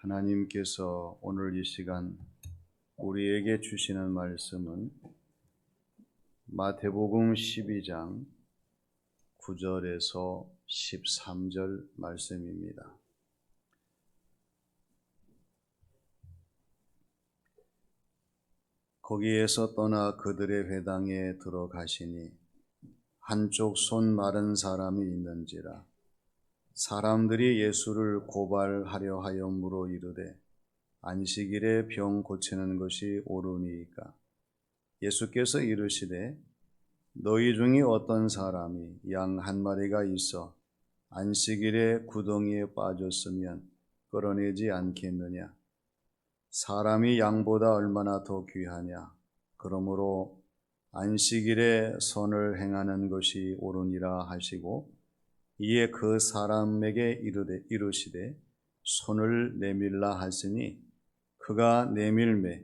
하나님께서 오늘 이 시간 우리에게 주시는 말씀은 마태복음 12장 9절에서 13절 말씀입니다. 거기에서 떠나 그들의 회당에 들어가시니 한쪽 손 마른 사람이 있는지라 사람들이 예수를 고발하려 하여 물어 이르되 안식일에 병 고치는 것이 옳으니이까 예수께서 이르시되 너희 중에 어떤 사람이 양 한 마리가 있어 안식일에 구덩이에 빠졌으면 끌어내지 않겠느냐. 사람이 양보다 얼마나 더 귀하냐. 그러므로 안식일에 선을 행하는 것이 옳으니라 하시고 이에 그 사람에게 이르시되 손을 내밀라 하시니 그가 내밀매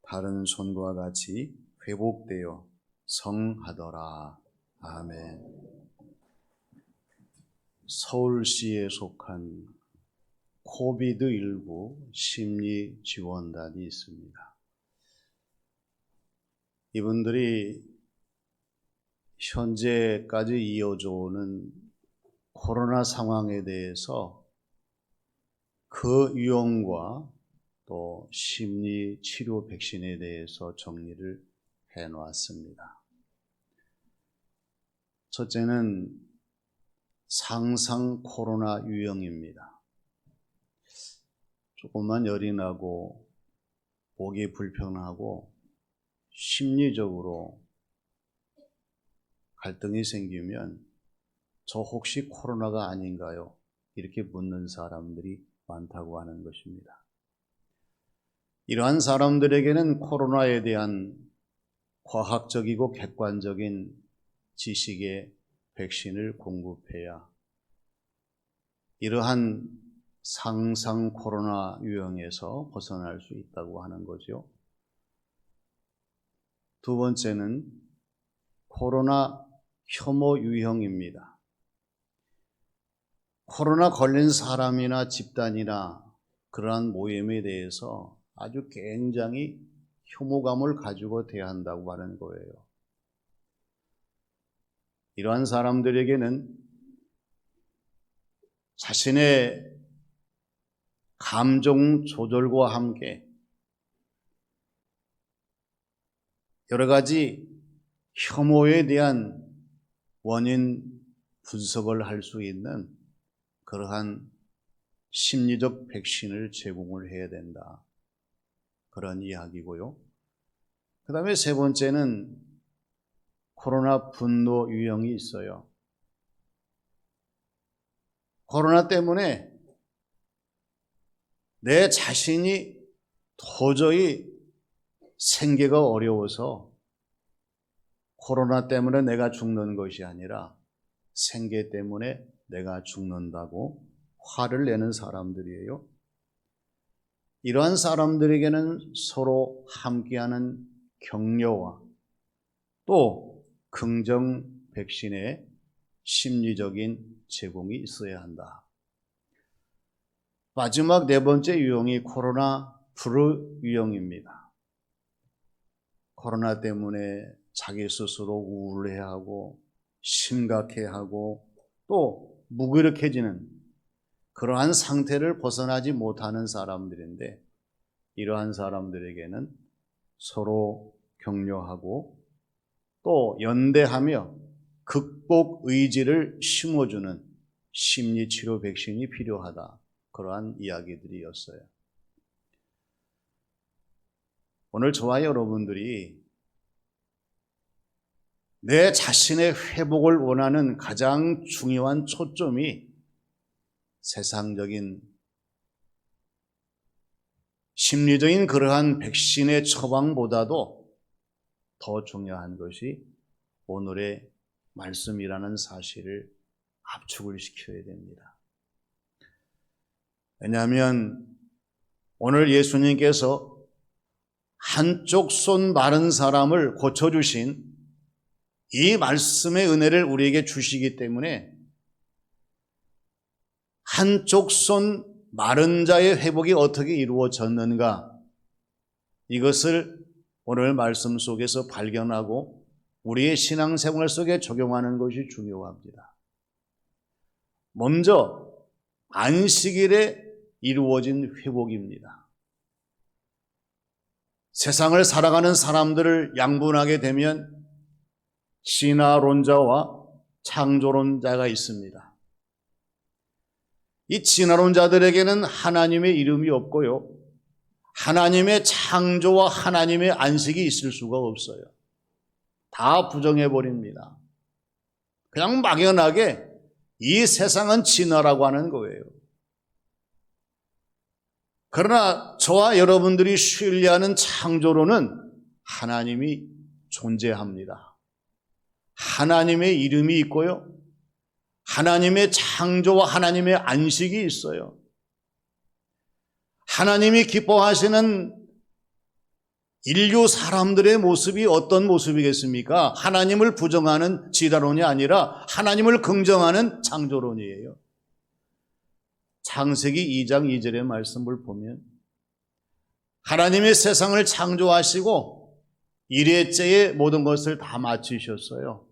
다른 손과 같이 회복되어 성하더라. 아멘. 서울시에 속한 코비드19 심리지원단이 있습니다. 이분들이 현재까지 이어져 오는 코로나 상황에 대해서 그 위험과 또 심리치료 백신에 대해서 정리를 해놓았습니다. 첫째는 상상 코로나 유형입니다. 조금만 열이 나고 보기 불편하고 심리적으로 갈등이 생기면 저 혹시 코로나가 아닌가요? 이렇게 묻는 사람들이 많다고 하는 것입니다. 이러한 사람들에게는 코로나에 대한 과학적이고 객관적인 지식의 백신을 공급해야 이러한 상상 코로나 유형에서 벗어날 수 있다고 하는 거죠. 두 번째는 코로나 혐오 유형입니다. 코로나 걸린 사람이나 집단이나 그러한 모임에 대해서 아주 굉장히 혐오감을 가지고 대한다고 하는 거예요. 이러한 사람들에게는 자신의 감정 조절과 함께 여러 가지 혐오에 대한 원인 분석을 할 수 있는 그러한 심리적 백신을 제공을 해야 된다. 그런 이야기고요. 그 다음에 세 번째는 코로나 분노 유형이 있어요. 코로나 때문에 내 자신이 도저히 생계가 어려워서 코로나 때문에 내가 죽는 것이 아니라 생계 때문에 내가 죽는다고 화를 내는 사람들이에요. 이러한 사람들에게는 서로 함께하는 격려와 또 긍정 백신의 심리적인 제공이 있어야 한다. 마지막 네 번째 유형이 코로나 불우 유형입니다. 코로나 때문에 자기 스스로 우울해하고 심각해하고 또 무기력해지는 그러한 상태를 벗어나지 못하는 사람들인데 이러한 사람들에게는 서로 격려하고 또 연대하며 극복 의지를 심어주는 심리치료 백신이 필요하다. 그러한 이야기들이었어요. 오늘 저와 여러분들이 내 자신의 회복을 원하는 가장 중요한 초점이 세상적인 심리적인 그러한 백신의 처방보다도 더 중요한 것이 오늘의 말씀이라는 사실을 압축을 시켜야 됩니다. 왜냐하면 오늘 예수님께서 한쪽 손 마른 사람을 고쳐주신 이 말씀의 은혜를 우리에게 주시기 때문에 한쪽 손 마른 자의 회복이 어떻게 이루어졌는가, 이것을 오늘 말씀 속에서 발견하고 우리의 신앙생활 속에 적용하는 것이 중요합니다. 먼저 안식일에 이루어진 회복입니다. 세상을 살아가는 사람들을 양분하게 되면 진화론자와 창조론자가 있습니다. 이 진화론자들에게는 하나님의 이름이 없고요, 하나님의 창조와 하나님의 안식이 있을 수가 없어요. 다 부정해버립니다. 그냥 막연하게 이 세상은 진화라고 하는 거예요. 그러나 저와 여러분들이 신뢰하는 창조론은 하나님이 존재합니다. 하나님의 이름이 있고요, 하나님의 창조와 하나님의 안식이 있어요. 하나님이 기뻐하시는 인류 사람들의 모습이 어떤 모습이겠습니까? 하나님을 부정하는 진화론이 아니라 하나님을 긍정하는 창조론이에요. 창세기 2장 2절의 말씀을 보면 하나님이 세상을 창조하시고 1회째에 모든 것을 다 마치셨어요.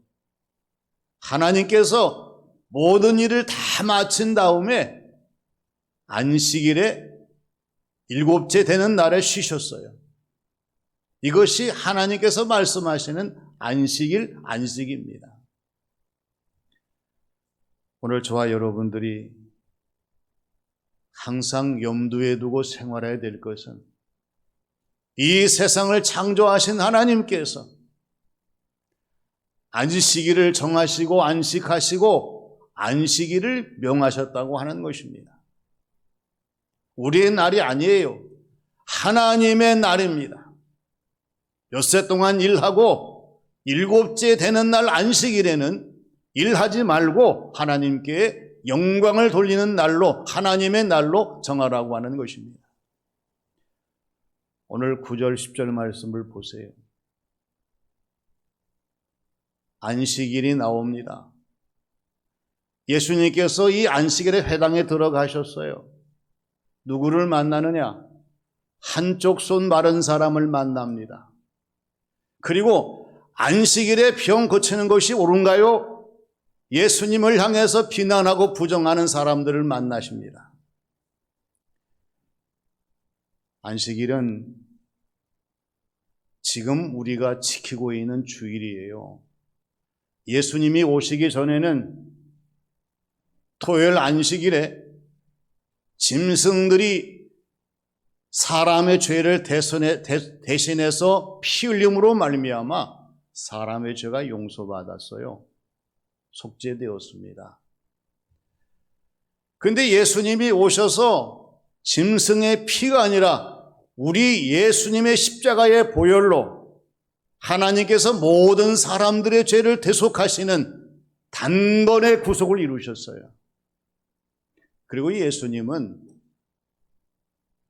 하나님께서 모든 일을 다 마친 다음에 안식일에 7째 되는 날에 쉬셨어요. 이것이 하나님께서 말씀하시는 안식입니다. 오늘 저와 여러분들이 항상 염두에 두고 생활해야 될 것은 이 세상을 창조하신 하나님께서 안식일을 정하시고 안식하시고 안식일을 명하셨다고 하는 것입니다. 우리의 날이 아니에요. 하나님의 날입니다. 엿새 동안 일하고 7째 되는 날 안식일에는 일하지 말고 하나님께 영광을 돌리는 날로, 하나님의 날로 정하라고 하는 것입니다. 오늘 9절 10절 말씀을 보세요. 안식일이 나옵니다. 예수님께서 이 안식일의 회당에 들어가셨어요. 누구를 만나느냐? 한쪽 손 마른 사람을 만납니다. 그리고 안식일에 병 고치는 것이 옳은가요? 예수님을 향해서 비난하고 부정하는 사람들을 만나십니다. 안식일은 지금 우리가 지키고 있는 주일이에요. 예수님이 오시기 전에는 토요일 안식일에 짐승들이 사람의 죄를 대신해서 피 흘림으로 말미암아 사람의 죄가 용서받았어요. 속죄되었습니다. 그런데 예수님이 오셔서 짐승의 피가 아니라 우리 예수님의 십자가의 보혈로 하나님께서 모든 사람들의 죄를 대속하시는 단번의 구속을 이루셨어요. 그리고 예수님은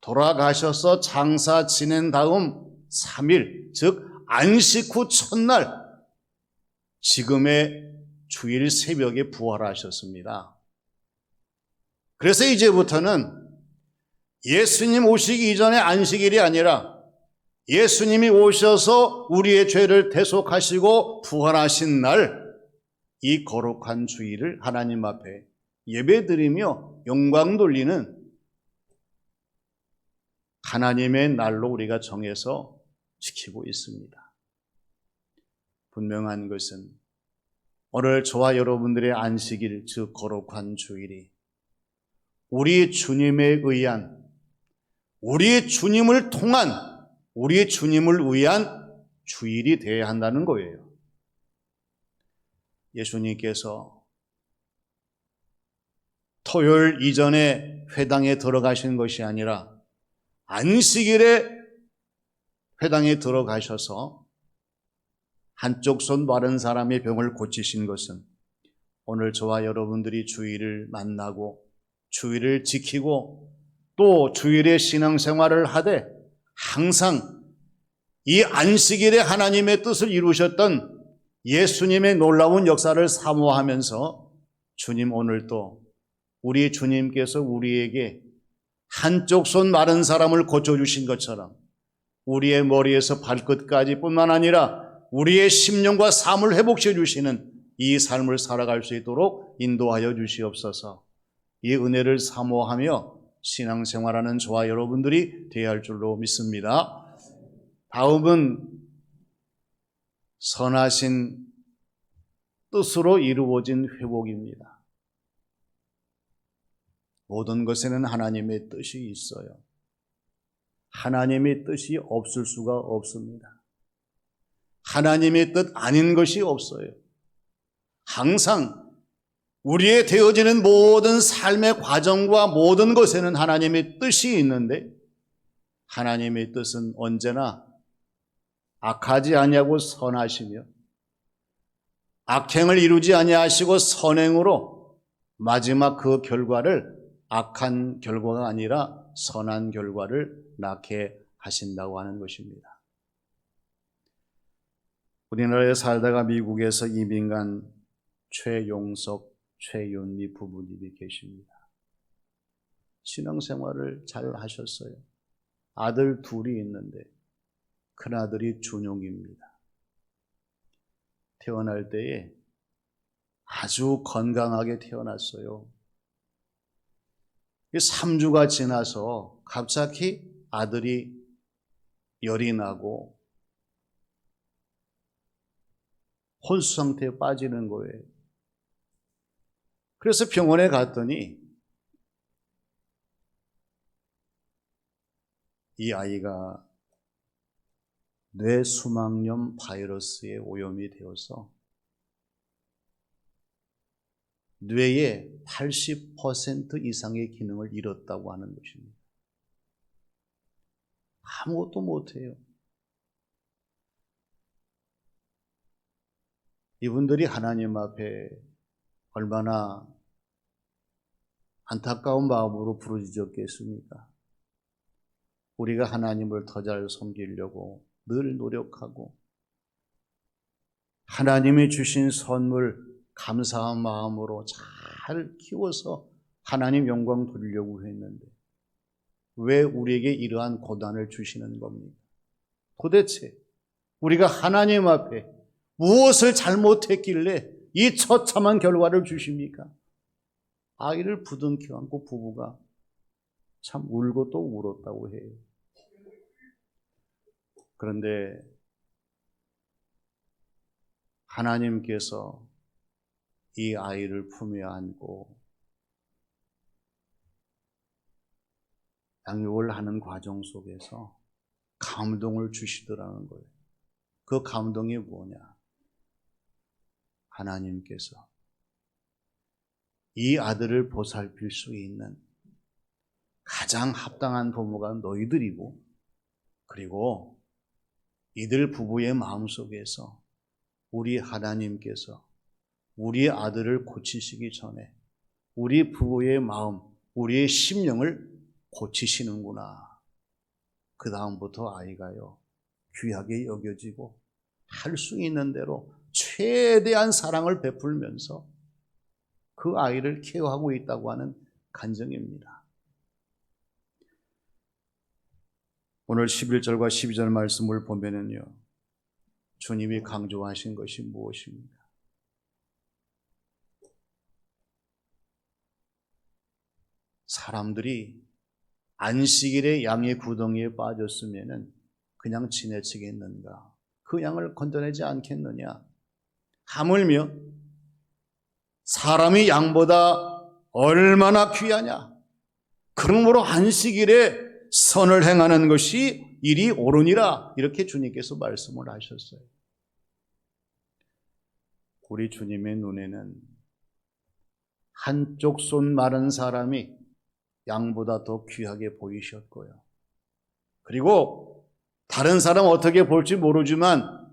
돌아가셔서 장사 지낸 다음 3일, 즉 안식 후 첫날 지금의 주일 새벽에 부활하셨습니다. 그래서 이제부터는 예수님 오시기 이전의 안식일이 아니라 예수님이 오셔서 우리의 죄를 대속하시고 부활하신 날, 이 거룩한 주일을 하나님 앞에 예배드리며 영광 돌리는 하나님의 날로 우리가 정해서 지키고 있습니다. 분명한 것은 오늘 저와 여러분들의 안식일, 즉 거룩한 주일이 우리 주님에 의한, 우리 주님을 통한, 우리 주님을 위한 주일이 되어야 한다는 거예요. 예수님께서 토요일 이전에 회당에 들어가신 것이 아니라 안식일에 회당에 들어가셔서 한쪽 손 마른 사람의 병을 고치신 것은 오늘 저와 여러분들이 주일을 만나고 주일을 지키고 또 주일의 신앙생활을 하되 항상 이 안식일에 하나님의 뜻을 이루셨던 예수님의 놀라운 역사를 사모하면서 주님, 오늘도 우리 주님께서 우리에게 한쪽 손 마른 사람을 고쳐주신 것처럼 우리의 머리에서 발끝까지 뿐만 아니라 우리의 심령과 삶을 회복시켜 주시는 이 삶을 살아갈 수 있도록 인도하여 주시옵소서. 이 은혜를 사모하며 신앙생활하는 저와 여러분들이 되어야 할 줄로 믿습니다. 다음은 선하신 뜻으로 이루어진 회복입니다. 모든 것에는 하나님의 뜻이 있어요. 하나님의 뜻이 없을 수가 없습니다. 하나님의 뜻 아닌 것이 없어요. 항상 우리의 되어지는 모든 삶의 과정과 모든 것에는 하나님의 뜻이 있는데 하나님의 뜻은 언제나 악하지 아니하고 선하시며 악행을 이루지 아니하시고 선행으로 마지막 그 결과를 악한 결과가 아니라 선한 결과를 낳게 하신다고 하는 것입니다. 우리나라에 살다가 미국에서 이민 간 최용석, 최윤미 부부님이 계십니다. 신앙생활을 잘 하셨어요. 아들 둘이 있는데 큰아들이 준용입니다. 태어날 때에 아주 건강하게 태어났어요. 3주가 지나서 갑자기 아들이 열이 나고 혼수 상태에 빠지는 거예요. 그래서 병원에 갔더니 이 아이가 뇌수막염 바이러스에 오염이 되어서 뇌의 80% 이상의 기능을 잃었다고 하는 것입니다. 아무것도 못해요. 이분들이 하나님 앞에 얼마나 안타까운 마음으로 부르짖었겠습니까? 우리가 하나님을 더 잘 섬기려고 늘 노력하고 하나님이 주신 선물 감사한 마음으로 잘 키워서 하나님 영광 돌리려고 했는데 왜 우리에게 이러한 고난을 주시는 겁니까? 도대체 우리가 하나님 앞에 무엇을 잘못했길래 이 처참한 결과를 주십니까? 아이를 부둥켜 안고 부부가 참 울고 또 울었다고 해요. 그런데 하나님께서 이 아이를 품에 안고 양육을 하는 과정 속에서 감동을 주시더라는 거예요. 그 감동이 뭐냐? 하나님께서 이 아들을 보살필 수 있는 가장 합당한 부모가 너희들이고 그리고 이들 부부의 마음속에서 우리 하나님께서 우리 아들을 고치시기 전에 우리 부부의 마음, 우리의 심령을 고치시는구나. 그 다음부터 아이가요 귀하게 여겨지고 할 수 있는 대로 최대한 사랑을 베풀면서 그 아이를 케어하고 있다고 하는 간증입니다. 오늘 11절과 12절 말씀을 보면은요 주님이 강조하신 것이 무엇입니까? 사람들이 안식일에 양의 구덩이에 빠졌으면은 그냥 지내치겠는가? 그 양을 건져내지 않겠느냐? 하물며 사람이 양보다 얼마나 귀하냐? 그러므로 안식일에 선을 행하는 것이 일이 옳으니라 이렇게 주님께서 말씀을 하셨어요. 우리 주님의 눈에는 한쪽 손 마른 사람이 양보다 더 귀하게 보이셨고요. 그리고 다른 사람 어떻게 볼지 모르지만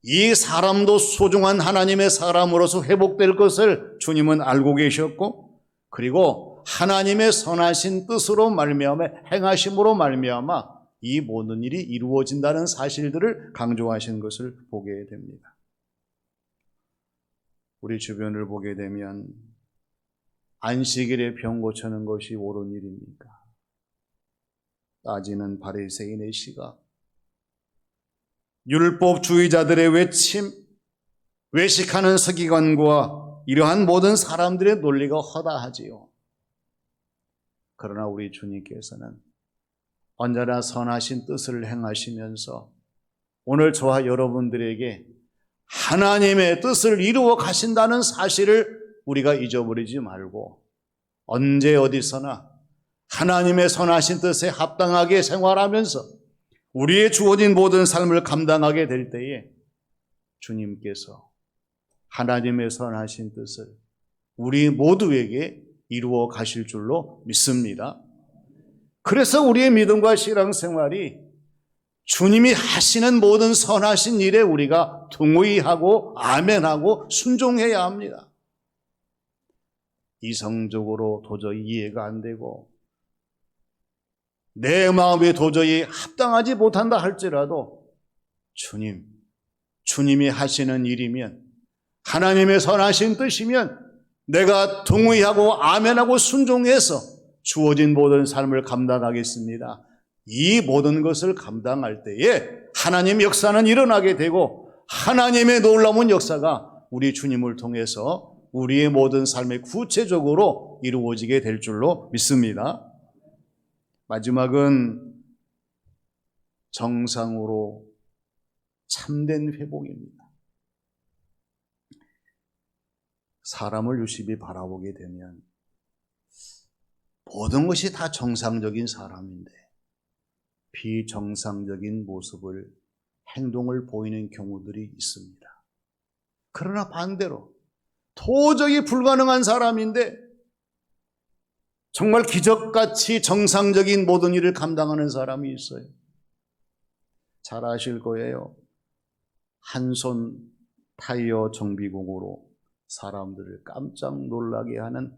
이 사람도 소중한 하나님의 사람으로서 회복될 것을 주님은 알고 계셨고 그리고 하나님의 선하신 뜻으로 말미암아 행하심으로 말미암아 이 모든 일이 이루어진다는 사실들을 강조하신 것을 보게 됩니다. 우리 주변을 보게 되면 안식일에 병 고치는 것이 옳은 일입니까? 따지는 바리새인의 시각, 율법주의자들의 외침, 외식하는 서기관과 이러한 모든 사람들의 논리가 허다하지요. 그러나 우리 주님께서는 언제나 선하신 뜻을 행하시면서 오늘 저와 여러분들에게 하나님의 뜻을 이루어 가신다는 사실을 우리가 잊어버리지 말고 언제 어디서나 하나님의 선하신 뜻에 합당하게 생활하면서 우리의 주어진 모든 삶을 감당하게 될 때에 주님께서 하나님의 선하신 뜻을 우리 모두에게 이루어 가실 줄로 믿습니다. 그래서 우리의 믿음과 신앙생활이 주님이 하시는 모든 선하신 일에 우리가 동의하고 아멘하고 순종해야 합니다. 이성적으로 도저히 이해가 안 되고 내 마음에 도저히 합당하지 못한다 할지라도 주님이 하시는 일이면 하나님의 선하신 뜻이면 내가 동의하고 아멘하고 순종해서 주어진 모든 삶을 감당하겠습니다. 이 모든 것을 감당할 때에 하나님 역사는 일어나게 되고 하나님의 놀라운 역사가 우리 주님을 통해서 우리의 모든 삶에 구체적으로 이루어지게 될 줄로 믿습니다. 마지막은 정상으로 참된 회복입니다. 사람을 유심히 바라보게 되면 모든 것이 다 정상적인 사람인데 비정상적인 모습을, 행동을 보이는 경우들이 있습니다. 그러나 반대로 도저히 불가능한 사람인데 정말 기적같이 정상적인 모든 일을 감당하는 사람이 있어요. 잘 아실 거예요. 한손 타이어 정비공으로 사람들을 깜짝 놀라게 하는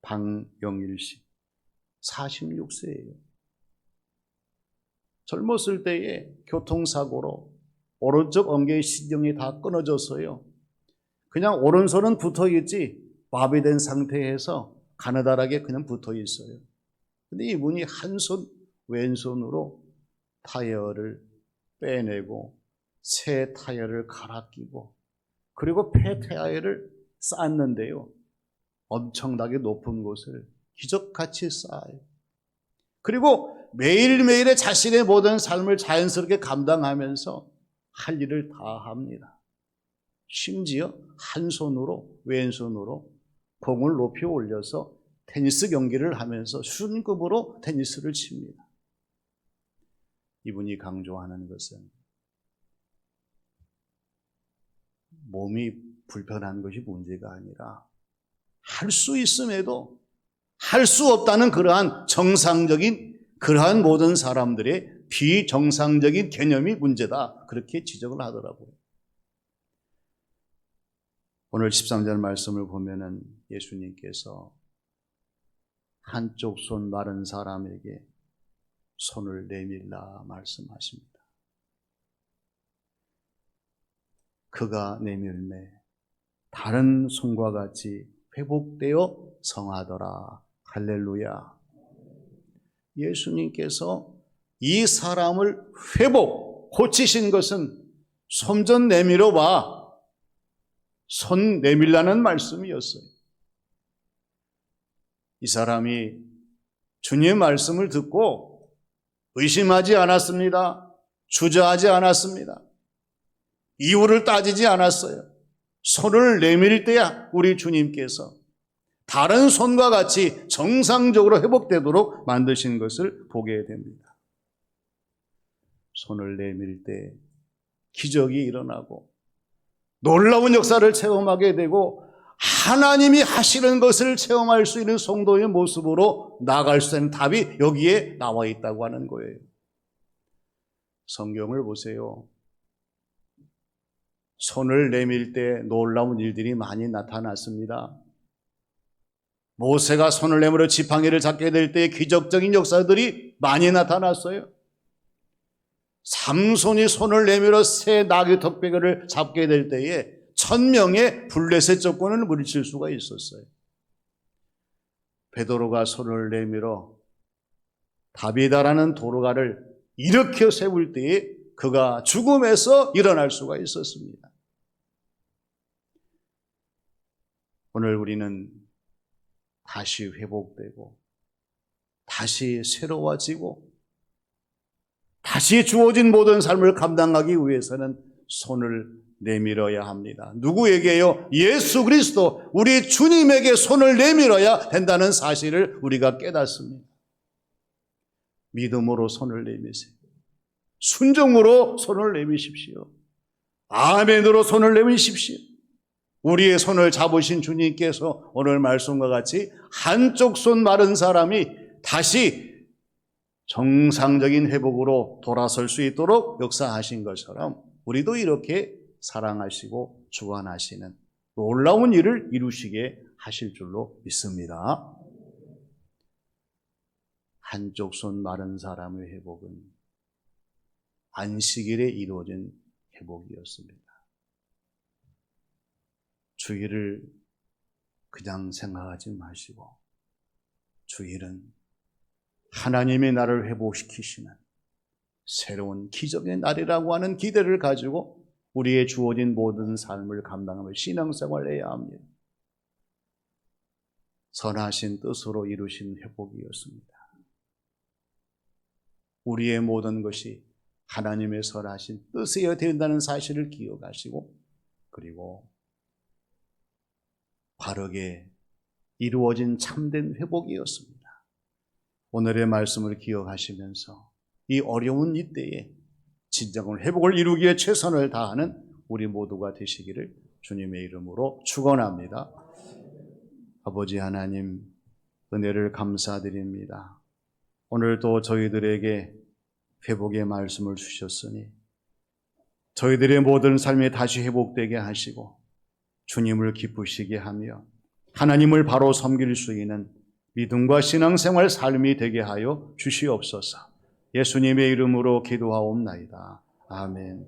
방영일 씨, 46세예요. 젊었을 때에 교통사고로 오른쪽 어깨의 신경이 다 끊어졌어요. 그냥 오른손은 붙어있지 마비된 상태에서 가느다랗게 그냥 붙어있어요. 근데 이분이 한손 왼손으로 타이어를 빼내고 새 타이어를 갈아 끼고 그리고 폐 타이어를 쌓았는데요. 엄청나게 높은 곳을 기적같이 쌓아요. 그리고 매일매일의 자신의 모든 삶을 자연스럽게 감당하면서 할 일을 다 합니다. 심지어 한 손으로 왼손으로 공을 높이 올려서 테니스 경기를 하면서 순급으로 테니스를 칩니다. 이분이 강조하는 것은 몸이 불편한 것이 문제가 아니라 할 수 있음에도 할 수 없다는 그러한 정상적인 그러한 모든 사람들의 비정상적인 개념이 문제다. 그렇게 지적을 하더라고요. 오늘 13절 말씀을 보면은 예수님께서 한쪽 손 마른 사람에게 손을 내밀라 말씀하십니다. 그가 내밀매 다른 손과 같이 회복되어 성하더라. 할렐루야. 예수님께서 이 사람을 고치신 것은 손 좀 내밀어 봐. 손 내밀라는 말씀이었어요. 이 사람이 주님의 말씀을 듣고 의심하지 않았습니다. 주저하지 않았습니다. 이유를 따지지 않았어요. 손을 내밀 때야 우리 주님께서 다른 손과 같이 정상적으로 회복되도록 만드신 것을 보게 됩니다. 손을 내밀 때 기적이 일어나고 놀라운 역사를 체험하게 되고 하나님이 하시는 것을 체험할 수 있는 성도의 모습으로 나아갈 수 있는 답이 여기에 나와 있다고 하는 거예요. 성경을 보세요. 손을 내밀 때 놀라운 일들이 많이 나타났습니다. 모세가 손을 내밀어 지팡이를 잡게 될 때 기적적인 역사들이 많이 나타났어요. 삼손이 손을 내밀어 새 나귀 턱뼈를 잡게 될 때에 1000명의 블레셋 적군을 물리칠 수가 있었어요. 베드로가 손을 내밀어 다비다라는 도르가를 일으켜 세울 때에 그가 죽음에서 일어날 수가 있었습니다. 오늘 우리는 다시 회복되고 다시 새로워지고 다시 주어진 모든 삶을 감당하기 위해서는 손을 내밀어야 합니다. 누구에게요? 예수 그리스도 우리 주님에게 손을 내밀어야 된다는 사실을 우리가 깨닫습니다. 믿음으로 손을 내미세요. 순종으로 손을 내미십시오. 아멘으로 손을 내미십시오. 우리의 손을 잡으신 주님께서 오늘 말씀과 같이 한쪽 손 마른 사람이 다시 정상적인 회복으로 돌아설 수 있도록 역사하신 것처럼 우리도 이렇게 사랑하시고 주관하시는 놀라운 일을 이루시게 하실 줄로 믿습니다. 한쪽 손 마른 사람의 회복은 안식일에 이루어진 회복이었습니다. 주일을 그냥 생각하지 마시고 주일은 하나님의 나를 회복시키시는 새로운 기적의 날이라고 하는 기대를 가지고 우리의 주어진 모든 삶을 감당하며 신앙생활을 해야 합니다. 선하신 뜻으로 이루신 회복이었습니다. 우리의 모든 것이 하나님의 선하신 뜻이어야 된다는 사실을 기억하시고 그리고 바르게 이루어진 참된 회복이었습니다. 오늘의 말씀을 기억하시면서 이 어려운 이때에 진정한 회복을 이루기 위해 최선을 다하는 우리 모두가 되시기를 주님의 이름으로 축원합니다. 아버지 하나님, 은혜를 감사드립니다. 오늘도 저희들에게 회복의 말씀을 주셨으니 저희들의 모든 삶이 다시 회복되게 하시고 주님을 기쁘시게 하며 하나님을 바로 섬길 수 있는 믿음과 신앙생활 삶이 되게 하여 주시옵소서. 예수님의 이름으로 기도하옵나이다. 아멘.